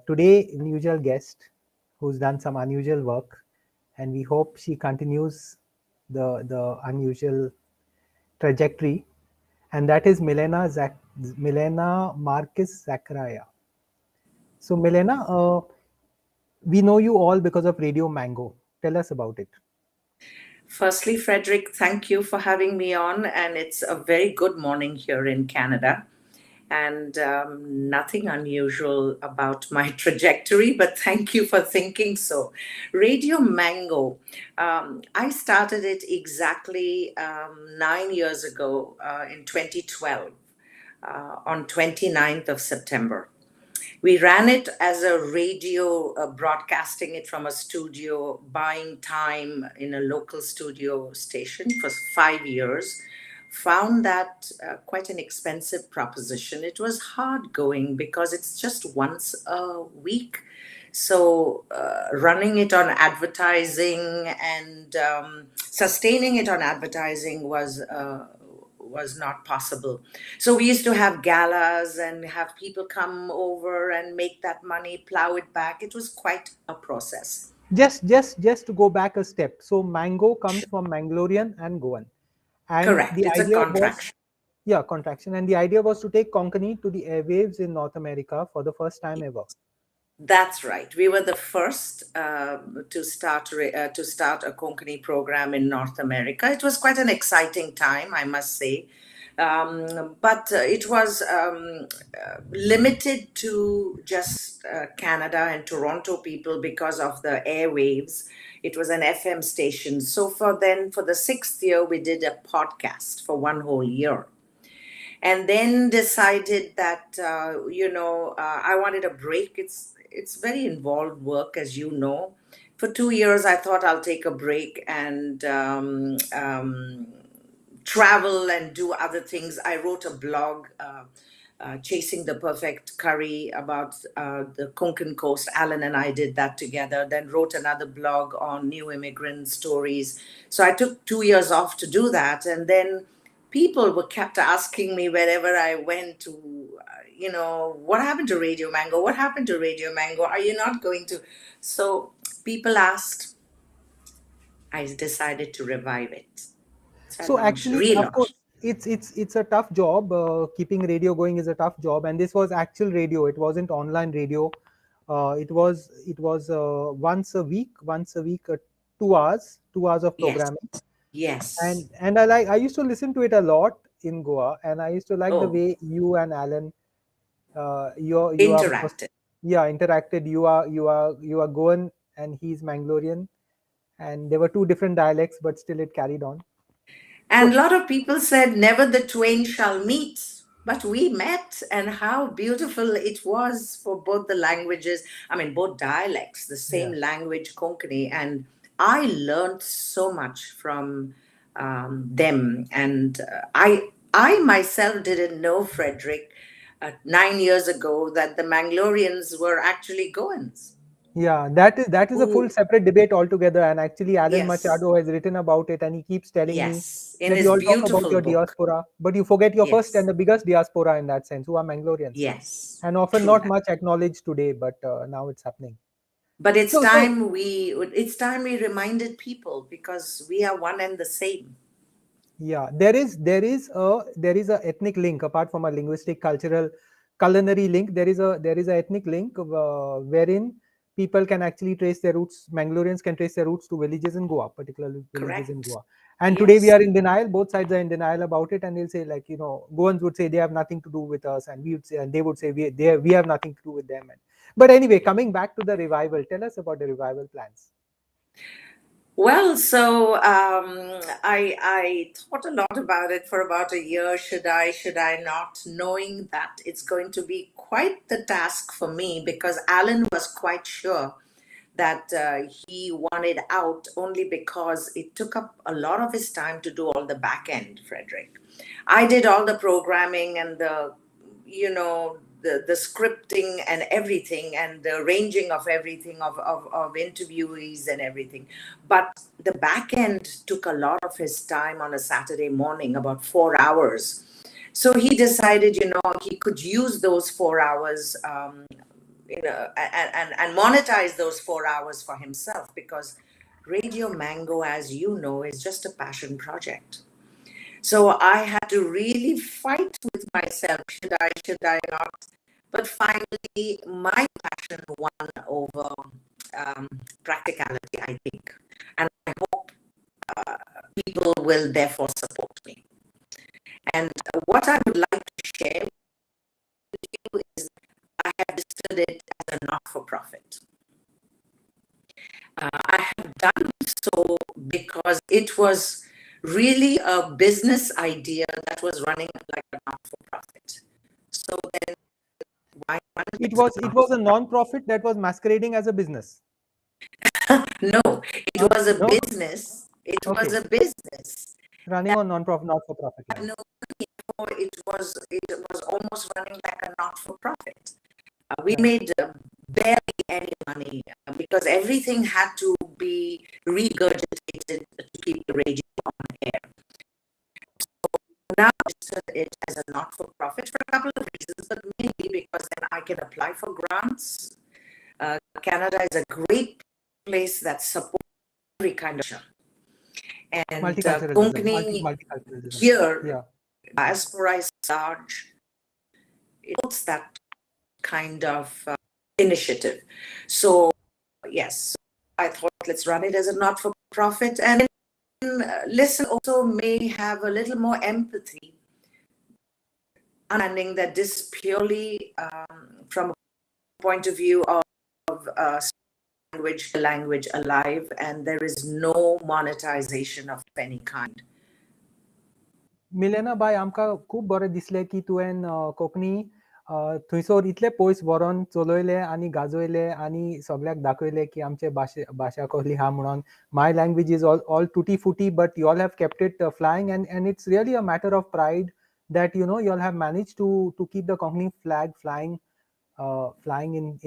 Today, unusual guest who's done some unusual work, and we hope she continues the unusual trajectory, and that is Milena Marques Zacharias. So, Milena, we know you all because of Radio Mango. Tell us about it. Firstly, Frederick, thank you for having me on, and it's a very good morning here in Canada. And nothing unusual about my trajectory, but thank you for thinking so. Radio Mango, I started it exactly 9 years ago in 2012 on 29th of September. We ran it as a radio, broadcasting it from a studio, buying time in a local studio station for 5 years. Found that quite an expensive proposition. It was hard going because it's just once a week. So running it on advertising and sustaining it on advertising was not possible. So we used to have galas and have people come over and make that money, plow it back. It was quite a process. Just to go back a step. So, Mango comes from Mangalorean and Goan, and Correct. the It's a idea was, contraction. yeah, contraction, and the idea was to take Konkani to the airwaves in North America for the first time ever. That's right. We were the first to start a Konkani program in North America. It was quite an exciting time, I must say, but it was limited to just Canada and Toronto people because of the airwaves. It was an FM station. So for the sixth year, we did a podcast for one whole year. And then decided that I wanted a break. It's very involved work, as you know. For 2 years, I thought I'll take a break and travel and do other things. I wrote a blog, Chasing the Perfect Curry, about the Konkan Coast. Alan and I did that together. Then wrote another blog on new immigrant stories. So I took 2 years off to do that, and then people were kept asking me wherever I went to, what happened to Radio Mango? What happened to Radio Mango? Are you not going to? So people asked. I decided to revive it. So actually, of course, Relaunch. it's a tough job. Keeping radio going is a tough job, and this was actual radio. It wasn't online radio. It was once a week, 2 hours of Yes. programming. Yes. And I used to listen to it a lot in Goa, and I used to like the Oh, way you and Alan, you are, interactive. yeah, interacted. You are Goan and he's Mangalorean, and there were two different dialects, but still it carried on. And a So lot of people said, never the twain shall meet. But we met, and how beautiful it was for both the languages. I mean, both dialects, the same yeah. language, Konkani. And I learned so much from them. And I myself didn't know, Frederick, 9 years ago, that the Mangaloreans were actually Goans. Yeah, that is a full Who, separate debate altogether. And actually, Alan yes, Machado has written about it, and he keeps telling me yes, in that you his all talk about beautiful your book. diaspora, but you forget your first and Yes, the biggest diaspora in that sense, who are Mangaloreans, yes, and often true not that. much acknowledged today, but now it's happening. But So it's time we reminded people because we are one and the same. yeah, there is a ethnic link apart from a linguistic, cultural, culinary link. There is a ethnic link wherein people can actually trace their roots. Mangaloreans can trace their roots to villages in Goa, particularly villages in Correct. Goa. And today we Yes. are in denial. Both sides are in denial about it, and they'll say, like, Goans would say they have nothing to do with us, and we would say, and they would say we have nothing to do with them. But anyway, coming back to the revival, tell us about the revival plans. Well, so I thought a lot about it for about a year. Should I not? Knowing that it's going to be quite the task for me because Alan was quite sure that he wanted out only because it took up a lot of his time to do all the back end, Frederick. I did all the programming and the scripting and everything and the arranging of everything of interviewees and everything. But the back end took a lot of his time on a Saturday morning, about 4 hours. So he decided, he could use those 4 hours and monetize those 4 hours for himself, because Radio Mango, as you know, is just a passion project. So I had to really fight with myself. Should I not? But finally, my passion won over practicality, I think. And I hope people will therefore support me. And what I would like to share with you is I have listed it as a not-for-profit. I have done so because it was really a business idea that was running like a not-for-profit. So then, why It was a non-profit that was masquerading as a business. No, it was a No? business. It Okay. was a business Running on non-profit, not-for-profit line. no, it was almost running like a not-for-profit. We made barely any money because everything had to be regurgitated to keep the radio on air. So now I registered it as a not-for-profit for a couple of reasons, but mainly because then I can apply for grants. Canada is a great place that supports every kind of show. And Konkani here, diaspora is large. It puts that kind of initiative. So yes, I thought let's run it as a not-for-profit, and listen also may have a little more empathy, understanding that this purely from a point of view of language alive, and there is no monetization of any kind. मिलेना बाय आमकां खूब बरें दिसलें की तुवें कोंकणी थंयसर इतले पयस व्हरोन चलयले आनी गाजयले आनी सगळ्याक दाखयले की आमचे भाशा कसली हा म्हणून माय लँग्वेज इज ऑल टुटी फुटी but you all have kept it फ्लायंग and it's really a matter of pride that you all have managed to keep the Konkani flag flying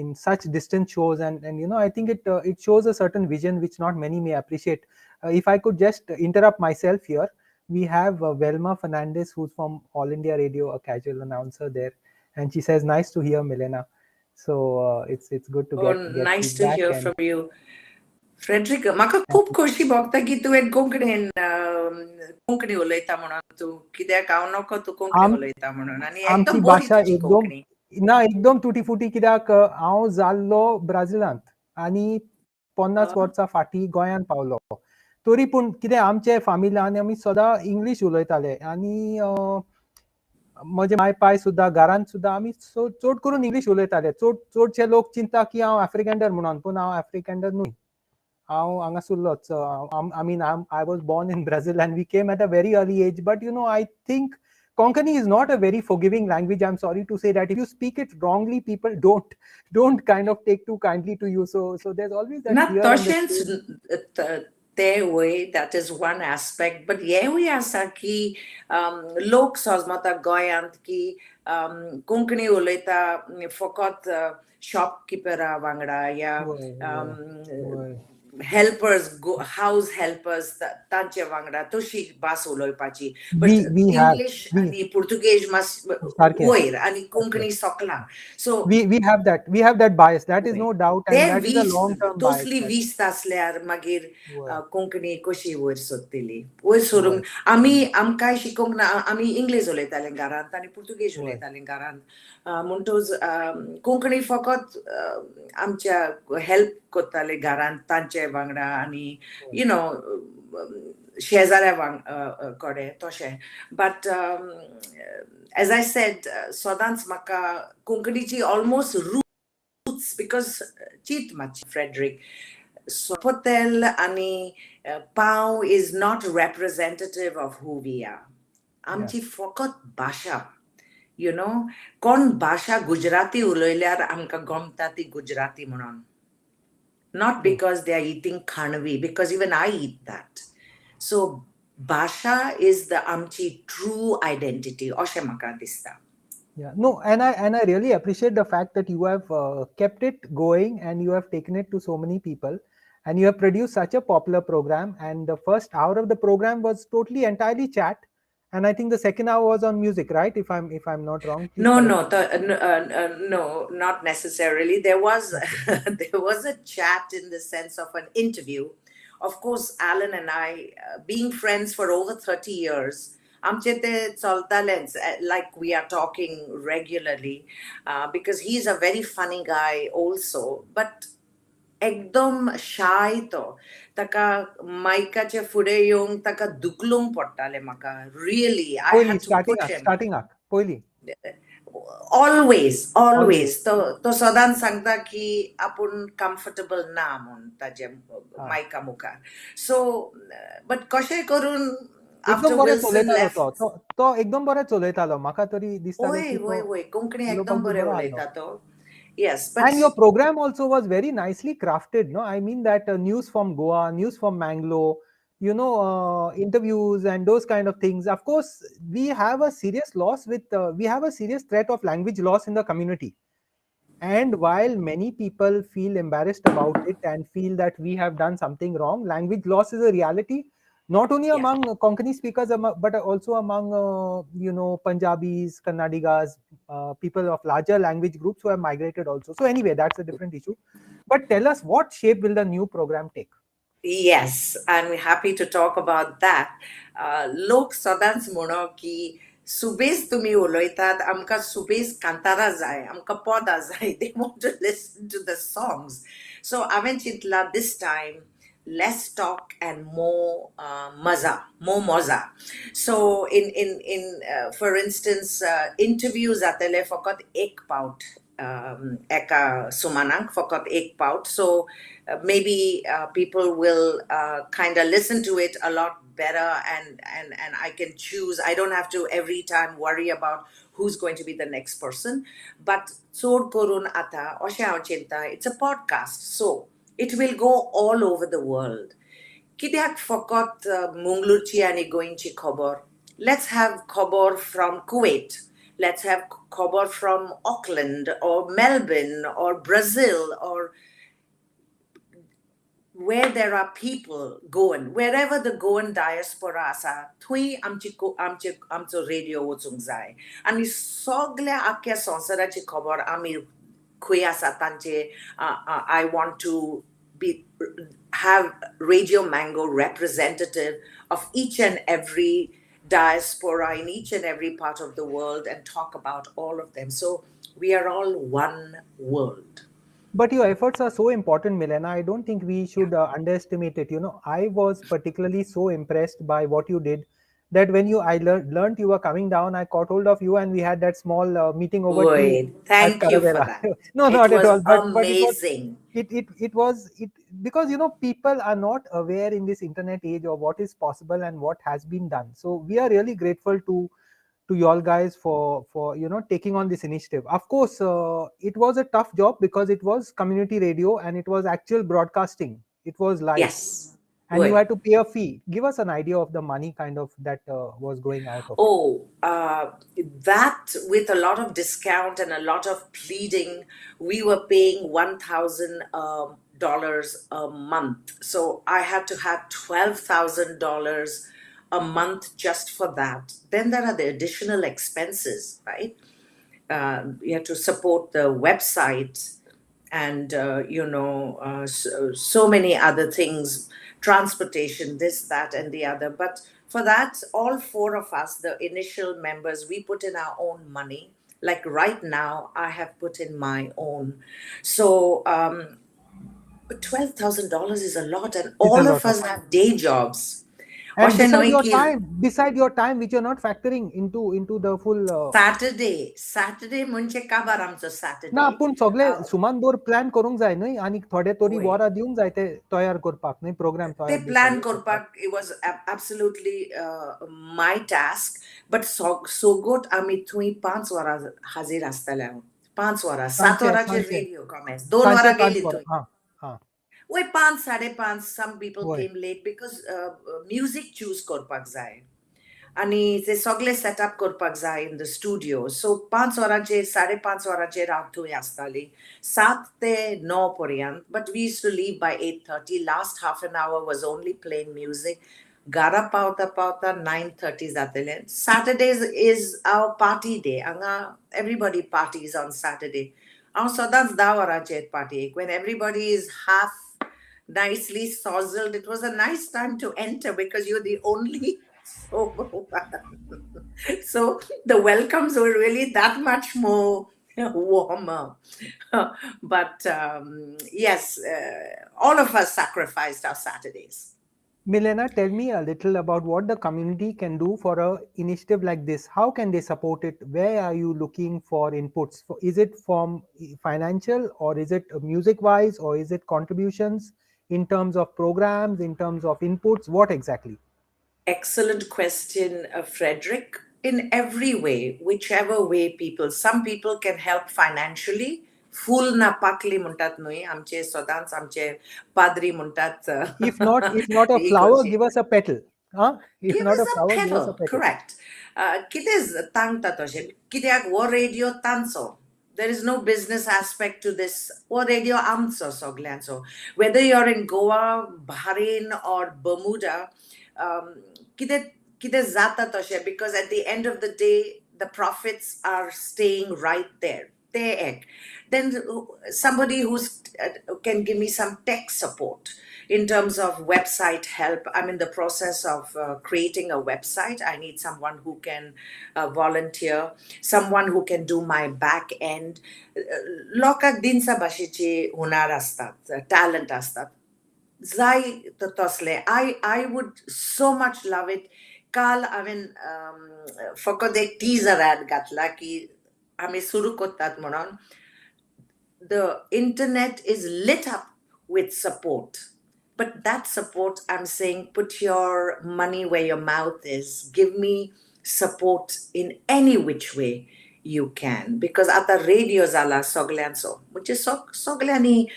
in such distant shows, and I think it shows a certain vision which not many may appreciate. If I could just interrupt myself here, we have Velma Fernandez, who's from All India Radio, a casual announcer there, and she says nice to hear Milena. So it's good to get nice to feedback hear from you, Frederick. म्हाका खूब खोशी भोगता की तुवें कोंकणी उलयता म्हणून तूं कित्याक हांव नोको तूं कोंकणी उलयता म्हणून आनी एकदम बरी तुजी कोंकणी ना एकदम तुटी फुटी कित्याक हांव जाल्लो ब्राझिलांत आनी 50 वर्सां फाटीं गोंयांत पावलो तरी पूण कितें आमचे फॅमिलीन आमी सदां इंग्लीश उलयताले आनी म्हजे माय पाय सुद्दां घरांत सुद्दां आमी चड करून इंग्लीश उलयताले चडशे लोक चिंता की हांव आफ्रिकँडर म्हणून पूण हांव आफ्रिकँडर न्हय हांव हांगासरलोच I mean I was born in Brazil and we came at a very early age, but I think Konkani is not a very forgiving language. I'm sorry to say that if you speak it wrongly, people don't kind of take too kindly to you. So there's always that fear way. That is one aspect. But yewi asa ki lok sazmata goyant ki Konkani uleta fokot shopkeeper wangda ya helpers, house helpers, tanche wangda toshi bas uloipachi. But English and Portuguese must oir and Konkani sokla. So we have that bias. That is no doubt, and that is a long-term bias. Totally vistasler magir Konkani koshi oir sottili. Oir sorum ami amkai shikongna ami English uletalen garant ani Portuguese uletalen garant. Montos Konkani fakot amcha help kotale garant tanche wangda ani शेजाऱ्या कडे तशें. But as I said, सदांच म्हाका कोंकणीची almost roots, because चीत मातशी Frederick Sopotel ani Pau is not representative of who we are. आमची फकत भाशा, कोण भाशा गुजराती उलयल्यार आमकां गमता ती गुजराती म्हणून. Not because they are eating khanvi, because even I eat that. So Basha is the amchi true identity. Oshe maka dista. Yeah, no, and I really appreciate the fact that you have kept it going and you have taken it to so many people, and you have produced such a popular program. And the first hour of the program was entirely chat, And I think the second hour was on music, right? If I'm not wrong, please No, correct no, no, not necessarily. There was me. Okay. there was a chat in the sense of an interview. Of course, Alan and I, being friends for over 30 years, amchete choltalens, like we are talking regularly, because he's a very funny guy also. But एकदम shy to taka maikaचे पुढे येऊन taka दुखलूंग पडटाले म्हाका really I Poili, had to starting push arc, him. starting arc. Poili, Always, always. always. तो सदांच सांगता की आपूण कम्फर्टेबल ना म्हणून ताजे Ah. मायका मुखार. सो बट कशें करून एकदम आफ्टर बरें विल्सन चलयतालो तो लेफ्ट. तो तो एकदम बरें चलयतालो. म्हाका तरी दिसतालें वय की वय तो वय कोंकणी उलोवपाक एकदम बी बरें बरो आहलो. उलयता तो. Yes but And your program also was very nicely crafted, no? I mean that news from Goa, news from Mangalore, interviews and those kind of things. Of course, we have a serious we have a serious threat of language loss in the community. And while many people feel embarrassed about it and feel that we have done something wrong, language loss is a reality, not only yeah. among Konkani speakers, but also among, Punjabis, Kannadigas, people of larger language groups who have migrated also. So anyway, that's a different issue. But tell us, what shape will the new program take? Yes, I'm happy to talk about that. लोक सदांच म्हणो की सुबेज तुम्ही उलयतात आमकां सुबेज कांतारां जाय आमकां पदां जाय they want to listen to the songs. So हांवें चिंतलां this time less talk and more more moza. So for instance interviews जातले फकत एक पावट एका सुमानाक फकत एक पावट. So maybe people will kind of listen to it a lot better, and I can choose. I don't have to every time worry about who's going to be the next person. But Sod Korun Ata, Osha Chinta, it's a podcast. So it will go all over the world. Kidak Fokot Munglurchi ani Goinchi Kobor. Let's have Kobor from Kuwait. Let's have Kobor from Auckland or Melbourne or Brazil or where there are people going, wherever the Goan diaspora asa, thui amcho radio wocung zai. Ani sogle akia sonsarachi kobor ami kuyasa tanje. I want to have Radio Mango representative of each and every diaspora in each and every part of the world and talk about all of them. So we are all one world. But your efforts are so important, Milena. I don't think we should underestimate it. I was particularly so impressed by what you did that when learned you were coming down, I caught hold of you and we had that small meeting over tea Wait, at thank you for Caravela. that. No, It not at was all. But amazing. it was it because people are not aware in this internet age of what is possible and what has been done. So we are really grateful to y'all guys for taking on this initiative. Of course, it was a tough job because it was community radio and it was actual broadcasting. It was live, Yes. and you Wait. had to pay a fee. Give us an idea of the money kind of that was going out of it. Oh, that with a lot of discount and a lot of pleading, we were paying $1,000 a month. So I had to have $12,000 a month just for that. Then there are the additional expenses, right? You have to support the website and so many other things, transportation, this, that, and the other. But for that, all four of us, the initial members, we put in our own money. Like right now, I have put in my own. So $12,000 is a lot, and It's a all lot of of us have day jobs. and Osha knowing ki beside your time which you're not factoring into the full. Saturday munche kabar आमचो ना Saturday. आपूण सगळे सुमान दोर plan करूंक जाय न्हय आनी थोडे तरी वय वरां दिवंक जाय ते तयार करपाक न्हय प्रोग्राम ते तयार प्लॅन करपाक. करपाक it was absolutely my task. But सोगोट आमी थंय 5 वरां हाजीर आसताले हांव. 5 वरां 7 वरांचेर सांजचे रेडिओ कॉमेंट्स 2 वरां 5 गेली वरां थंय. हां हां वय 5 5:30 some people वय came late because music choose करपाक जाय आणि ते सगळे सेटअप करपाक जाय इन द स्टुडिओ. सो 5 वरांचेर 5:30 हांव थंय आसताली 7 ते 9 पर्यंत. But we use to leave by 8:30. Last half an hour was only playing music. Gara pauta pauta 9:30 zatele. Saturdays is our party day. Anga everybody parties on Saturday. Also that's Dawara Jet party. When everybody is half nicely sozzled, it was a nice time to enter because you're the only sober one. So the welcomes were really that much more warmer. But yes, all of us sacrificed our Saturdays. Milena, tell me a little about what the community can do for a initiative like this. How can they support it? Where are you looking for inputs? Is it from financial, or is it music wise, or is it contributions in terms of programs, in terms of inputs? What exactly? Excellent question, Frederick. In every way, whichever way some people can help financially. Full na pakli muntat nui, amche sodans, amche padri muntat. If not a flower, give us a petal. Huh? If Give not us a a flower, give us a petal, petal. correct. Kides tang tatoshe, kideak war radio tanso. There is no business aspect to this. War radio amso soglanso. Whether you're in Goa, Bahrain, or Bermuda, kide zata toshe, because at the end of the day, the profits are staying right there. Then somebody who's can give me some tech support in terms of website help. I'm in the process of creating a website. I need someone who can volunteer, someone who can do my back end. Lokak din sa bashichi hunar astat, talent astat. Zai tosle. I would so much love it. Kal, I mean, fokode teaser ad gatla ki ami suru kottat monon. The internet is lit up with support. But that support, I'm saying, put your money where your mouth is. Give me support in any which way you can. Because at the radio zala soglanso, which is soglani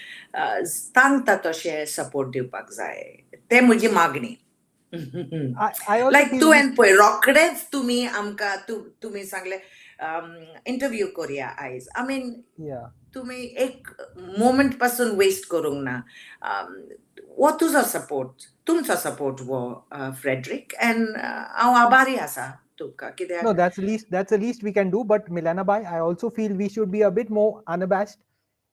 stang tatoshe support diu pagzai. Te muji magni. I also Like feel tu we, and poi rockets to me amka to me sangle interview Korea eyes. I mean, yeah. तुम्ही एक moment पासून waste करूंक ना वो तुझो support तुमचो support वो Frederick and हांव आभारी आसा तुका No, कित्याक that's the least we can do. But Milena Bai, I also feel we should be a bit more unabashed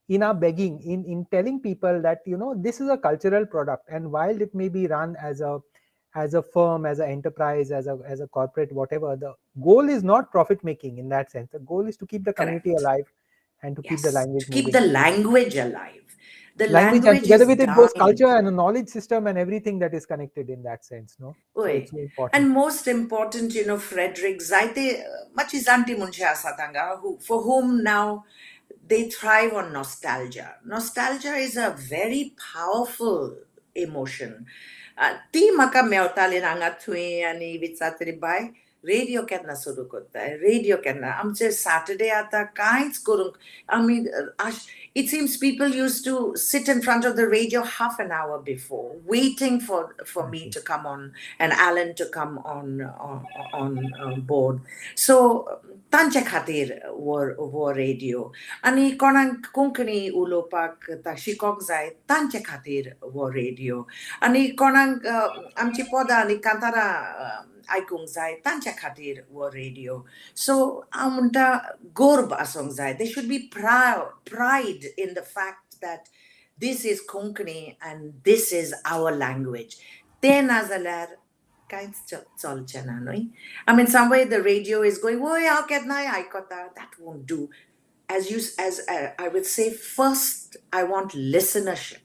in our begging, in telling people that this is a cultural product, and while it may be run as a firm, as an enterprise, as a corporate, whatever, the goal is not profit making in that sense. The goal is to keep the community correct. alive and to keep the Yes, language to keep the moving. language alive. The Language, and language together is with it goes dying. culture and a knowledge system and everything that is connected in that sense. No, so Oi. it's so important. And most important, Frederick, zaite machizanti muncha satanga, for whom now they thrive on nostalgia. Nostalgia is a very powerful emotion. Ti maka meotalin anga thui ani vitsatri bai radio kenna suru kotta. Radio kenna. Amche Saturday ata kinds kurung. I mean, it seems people used to sit in front of the radio half an hour before, waiting for me to come on and Alan to come on board. So tanche khatir war radio. Ani konang Konkani ulopak ta shikok zai tanche khatir war radio. Ani konang amchi poda ani kantara aikung zai tanche khatir war radio. So amunta gorb asong zai. There should be pride in the fact that this is Konkani and this is our language. Te nazalar kinds cholchana, no? I mean, somewhere the radio is going, oh, yeah, that won't do. As I would say, first, I want listenership.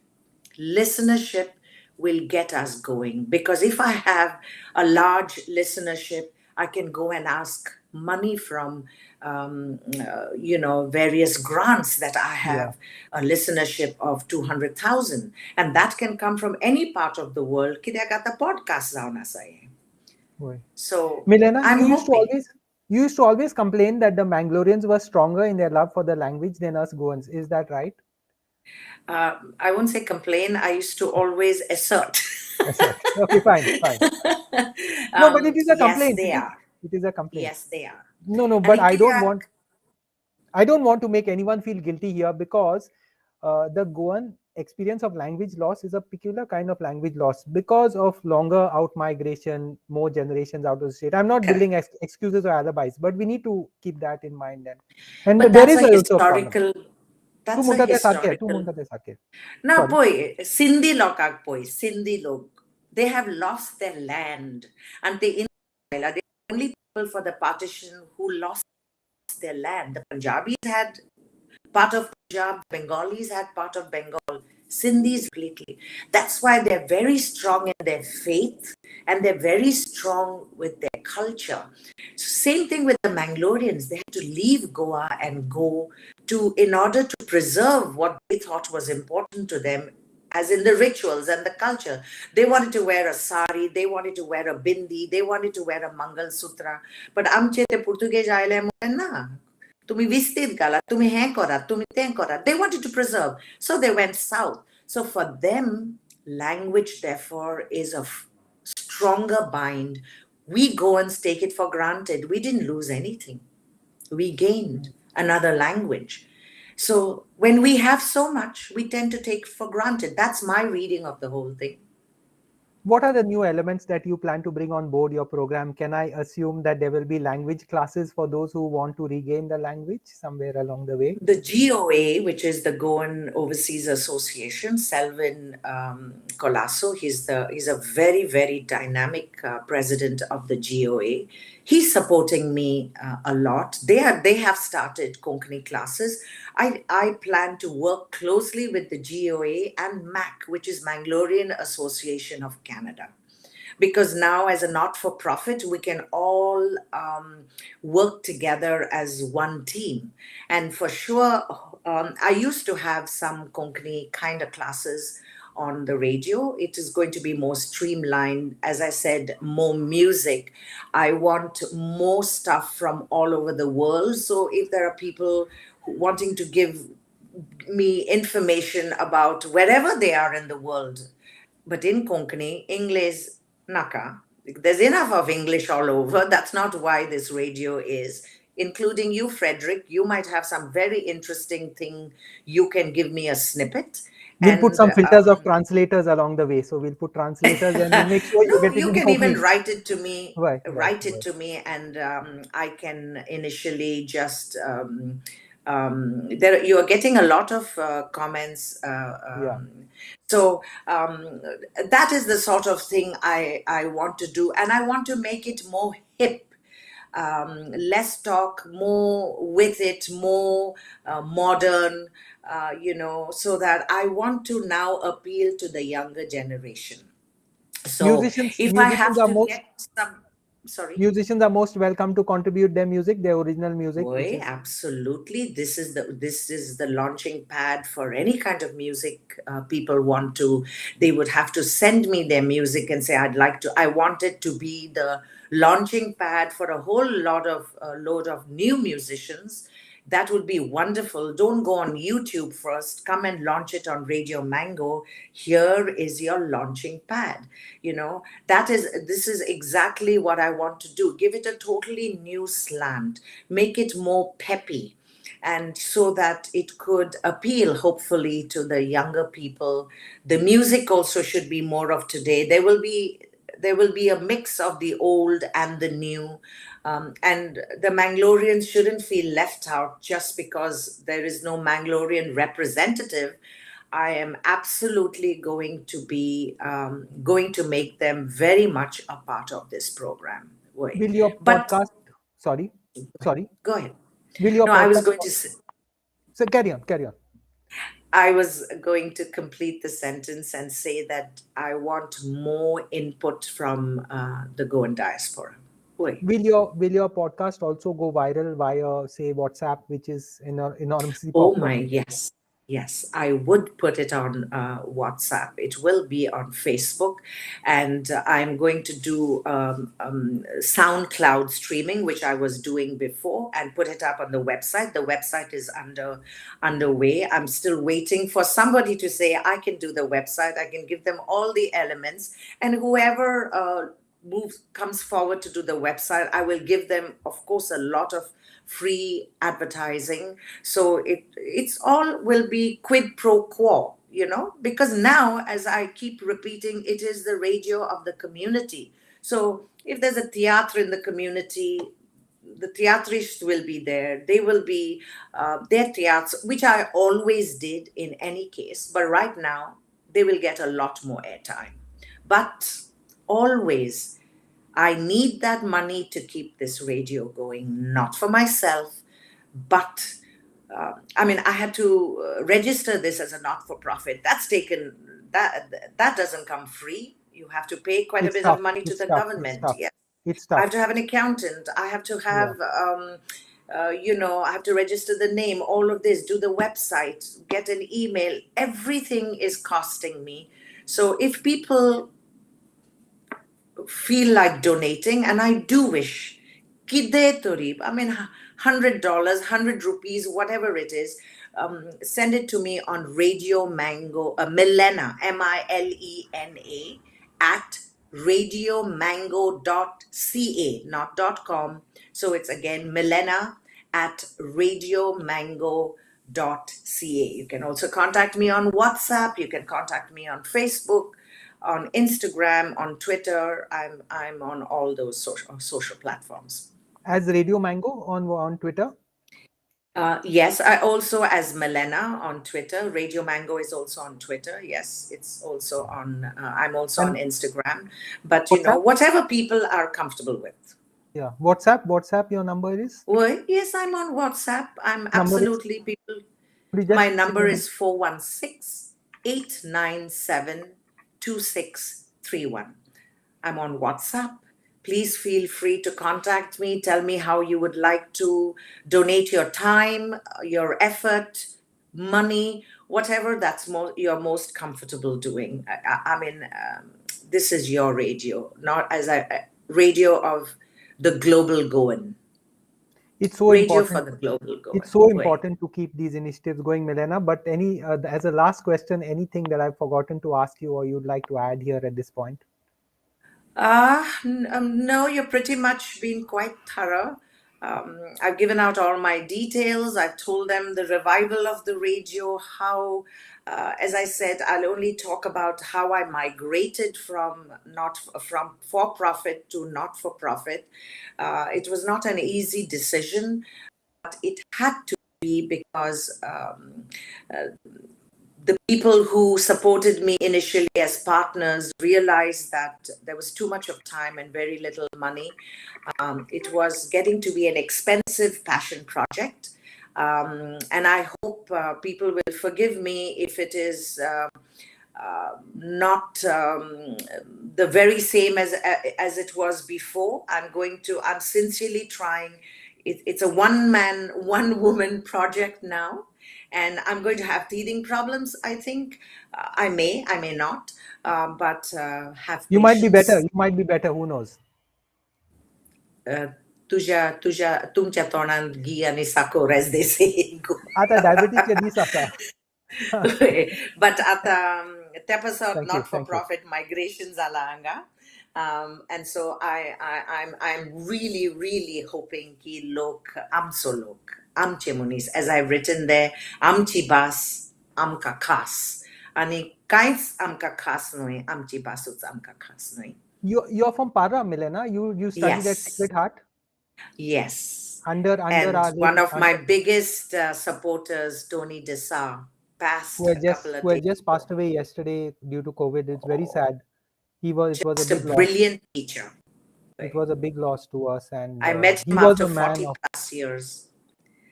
Listenership will get us going, because if I have a large listenership, I can go and ask money from various grants that I have a listenership of 200,000, and that can come from any part of the world. Kaya kata podcast zauna saye. So Milena, I'm hoping. you used to always complain that the Mangaloreans were stronger in their love for the language than us Goans. Is that right? I won't say complain. I used to always assert. Assert. Okay, fine. No, but it is a Yes, complaint. they are. It is a complaint. Yes, they are. No, but I don't want to make anyone feel guilty here, because the Goan experience of language loss is a peculiar kind of language loss because of longer out migration, more generations out of the state. I'm not building excuses or alibis, but we need to keep that in mind. And But there that's is a also a problem. historical. Tu That's a muntate sake, tu historical. muntate sake. Na Sorry. poi Sindhi lokak poi Sindhi log. They have lost their land, and they are the only people for the partition who lost their land. The Punjabis had part of Punjab, Bengalis had part of Bengal, Sindhis completely. That's why they're very strong in their faith and they're very strong with their culture. Same thing with the Mangaloreans. They had to leave Goa and go to, in order to preserve what they thought was important to them, as in the rituals and the culture. They wanted to wear a sari, they wanted to wear a bindi, they wanted to wear a Mangal Sutra. But amchete Portuguese aile na. Tumi vistit gala, tumi hen kora, tumi ten kora. They wanted to preserve. So they went south. So for them, language, therefore, is a stronger bind. We go and take it for granted. We didn't lose anything. We gained another language. So when we have so much, we tend to take for granted. That's my reading of the whole thing. What are the new elements that you plan to bring on board your program? Can I assume that there will be language classes for those who want to regain the language somewhere along the way? The GOA, which is the Goan Overseas Association, Selvin Colasso, he's a very, very dynamic president of the GOA. He's supporting me a lot. They have started Konkani classes. I plan to work closely with the GOA and MAC, which is Mangalorean Association of Canada. Because now, as a not-for-profit, we can all work together as one team. And for sure, I used to have some Konkani kind of classes on the radio. It is going to be more streamlined. As I said, more music. I want more stuff from all over the world. So if there are people wanting to give me information about wherever they are in the world, but in Konkani, English, Naka. There's enough of English all over. That's not why this radio is. Including you, Frederick. You might have some very interesting thing. You can give me a snippet. We'll put some filters of translators along the way. So we'll put translators and we'll make sure you get it you in can even Konkani. write it to me. Write it to me, and I can initially just. You are getting a lot of comments. So that is the sort of thing I want to do, and I want to make it more hip. Less talk, more with it, more modern, so that I want to now appeal to the younger generation. So if I have to get some, sorry. Musicians are most welcome to contribute their music, their original music. Boy, absolutely. This is the launching pad for any kind of music people want to. They would have to send me their music and say, I want it to be the launching pad for a whole load of new musicians. That would be wonderful. Don't go on YouTube first. Come and launch it on Radio Mango. Here is your launching pad. This is exactly what I want to do. Give it a totally new slant. Make it more peppy. And so that it could appeal, hopefully, to the younger people. The music also should be more of today. There will be a mix of the old and the new. And the Mangaloreans shouldn't feel left out just because there is no Mangalorean representative. I am absolutely going to make them very much a part of this program. Will your podcast? Sorry. Go ahead. Will your I was going to say. So carry on. I was going to complete the sentence and say that I want more input from the Goan diaspora. Will your podcast also go viral via, say, WhatsApp, which is enormously popular? Oh my, yes, I would put it on WhatsApp. It will be on Facebook, and I'm going to do SoundCloud streaming, which I was doing before, and put it up on the website. The website is underway. I'm still waiting for somebody to say I can do the website. I can give them all the elements, and whoever comes forward to do the website, I will give them, of course, a lot of free advertising. So it's all will be quid pro quo. because now, as I keep repeating, it is the radio of the community. So if there's a theatre in the community, the theatrists will be there. They will be their theatres, which I always did in any case. But right now, they will get a lot more airtime. But always, I need that money to keep this radio going, not for myself, but I mean, I had to register this as a not-for-profit. That doesn't come free. You have to pay quite a It's bit of tough. money to It's the tough. It's government. tough. Yes, It's I tough. have to have an accountant. I have to Yeah. have, I have to register the name. All of this, do the website, get an email. Everything is costing me. So if people feel like donating, and I do wish, kide torib, I mean, $100, 100 rupees, whatever it is, send it to me on Radio Mango, Milena, Milena, at radiomango.ca, not .com. So it's again Milena at radiomango.ca. You can also contact me on WhatsApp. You can contact me on Facebook, on Instagram, on Twitter. I'm on all those social platforms. As Radio Mango on Twitter. Yes, I also as Milena on Twitter. Radio Mango is also on Twitter. Yes, it's also on. I'm also on And Instagram. But WhatsApp. whatever people are comfortable with. Yeah. WhatsApp. Your number is. Well, yes, I'm on WhatsApp. I'm Number is. absolutely people. Could you My just number is 416-897-2631. I'm on WhatsApp. Please feel free to contact me. Tell me how you would like to donate your time, your effort, money, whatever you're most comfortable doing. I mean, this is your radio, not as a radio of the global going. It's so Radio important. for the global going. It's so important to keep these initiatives going, Milena. But as a last question, anything that I've forgotten to ask you or you'd like to add here at this point? No, you're pretty much been quite thorough. I've given out all my details. I've told them the revival of the radio, how, as I said, I'll only talk about how I migrated from for-profit to not-for-profit. It was not an easy decision, but it had to be because the people who supported me initially as partners realized that there was too much of time and very little money. It was getting to be an expensive passion project. And I hope people will forgive me if it is not the very same as it was before. I'm sincerely trying. It's a one-man, one-woman project now. And I'm going to have teething problems, I think. I may not, but have You might be better. patience. You might be better. Who knows? तुमच्या तोंडान घी आणि साखर as they say. आता डायबिटीजच्या दीस आसा. But आता तेपासत Thank you. not for profit migration जाला हांगा. And so I'm really, really hoping ki amso lok, amche munis, as I've written there, amchi bas, amka khas. Ani kains amka khas noi, amchi basuts amka khas noi. You're from Parra, Milena. You studied at Sacred Heart? Yes. Under And one of my biggest supporters, Tony Desa, passed who had just passed away yesterday due to COVID. It's very sad. It was a big brilliant teacher. It was a big loss to us, and I met him after 40 plus years.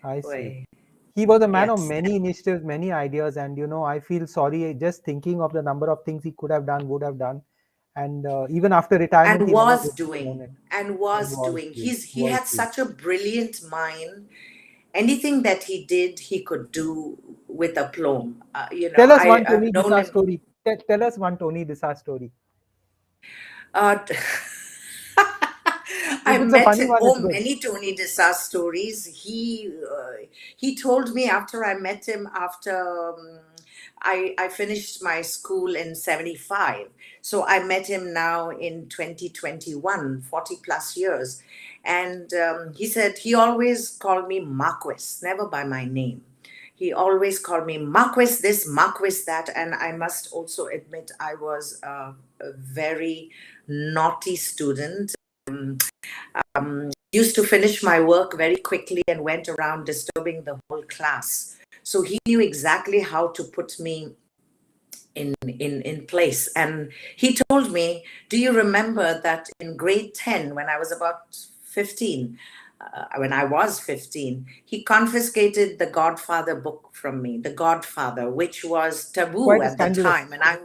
I see. He was a man of many initiatives, many ideas, and I feel sorry just thinking of the number of things he could have done, would have done, and even after retirement, and he was doing. He had such a brilliant mind. Anything that he did, he could do with aplomb. Tell us one Tony Desa story. Tell us one Tony Desa story. I met many Tony Desa stories. He told me after I met him, after I finished my school in 75. So I met him now in 2021, 40 plus years. And he said he always called me Marquis, never by my name. he always called me Marquis this, Marquis that. And I must also admit, I was a very naughty student. Used to finish my work very quickly and went around disturbing the whole class. So he knew exactly how to put me in place. And he told me, do you remember that in grade 10, when I was about 15, when I was 15, he confiscated the Godfather book from me, The Godfather, which was taboo Quite a at the scandalous, time. And I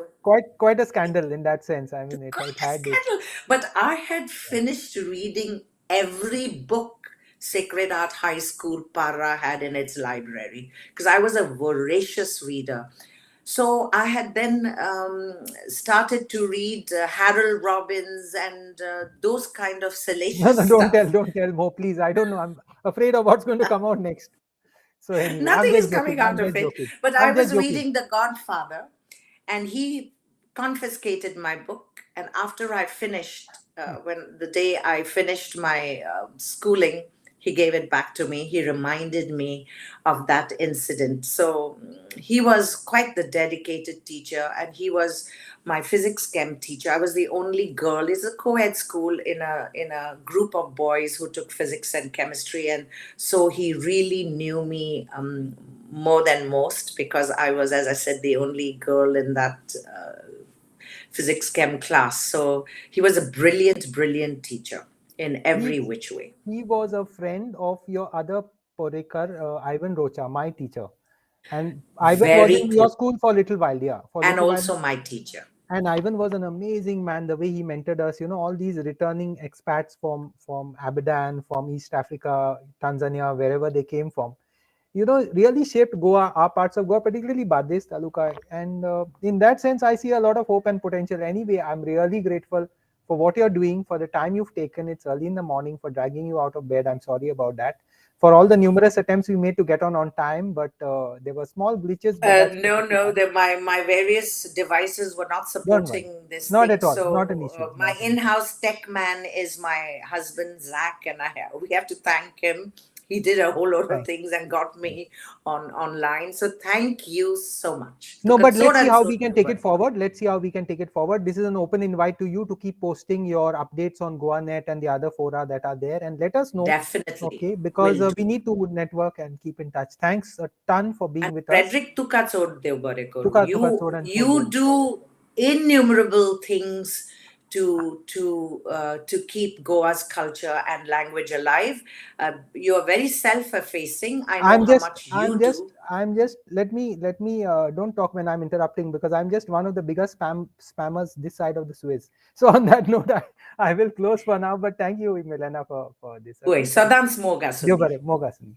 quite a scandal in that sense. I mean, it had its. scandal. But I had finished reading every book Sacred Heart High School Parra had in its library because I was a voracious reader. So I had then started to read Harold Robbins and those kind of No, salacious no, stuff. don't tell Mo, please. I don't know. I'm afraid of what's going to come out next. So anyway, I'm Nothing is just joking. coming I'm out of just it. joking. But I I'm just was joking. reading The Godfather, and he confiscated my book. And after I finished, when the day I finished my schooling, he gave it back to me. He reminded me of that incident. So he was quite the dedicated teacher, and he was my physics chem teacher. I was the only girl. It's a co-ed school in a group of boys who took physics and chemistry, and so he really knew me more than most because I was, as I said, the only girl in that physics chem class. So he was a brilliant, brilliant teacher in every He which way. he was a friend of your other Porekar, Ivan Rocha, my teacher. And Ivan was Very in your close. school for a little while, yeah. For a And little while. also my teacher. And Ivan was an amazing man, the way he mentored us, all these returning expats from Abadan, from East Africa, Tanzania, wherever they came from, really shaped Goa, our parts of Goa, particularly Bades Taluka. And in that sense, I see a lot of hope and potential. Anyway, I'm really grateful for what you're doing, for the time you've taken. It's early in the morning, for dragging you out of bed. I'm sorry about that. For all the numerous attempts we made to get on time, but there were small glitches, but that's No, perfectly no, fine. my various devices were not Don't worry. supporting this Not thing. at all. Not an So issue. my Not an issue. in-house tech man is my husband Zach, and we have to thank him. He did a whole lot of Fine. things and got me online. So thank you so much. No, but let's Soda see and how we Soda can take it forward. Let's see how we can take it forward. This is an open invite to you to keep posting your updates on GoaNet and the other fora that are there, and let us know. Definitely Okay, because will do. we need to network and keep in touch. Thanks a ton for being And with us. Frederick तुका चोड देव बरे करू. Tuka You Chodan you do innumerable things to keep Goa's culture and language alive. You're very self-effacing. I know how much you do. I'm just, let me, don't talk when I'm interrupting, because I'm just one of the biggest spammers this side of the Suez. So on that note, I will close for now, but thank you, Milena, for this. Uy, Okay, thank sadans moga you. suni. Moga Suni.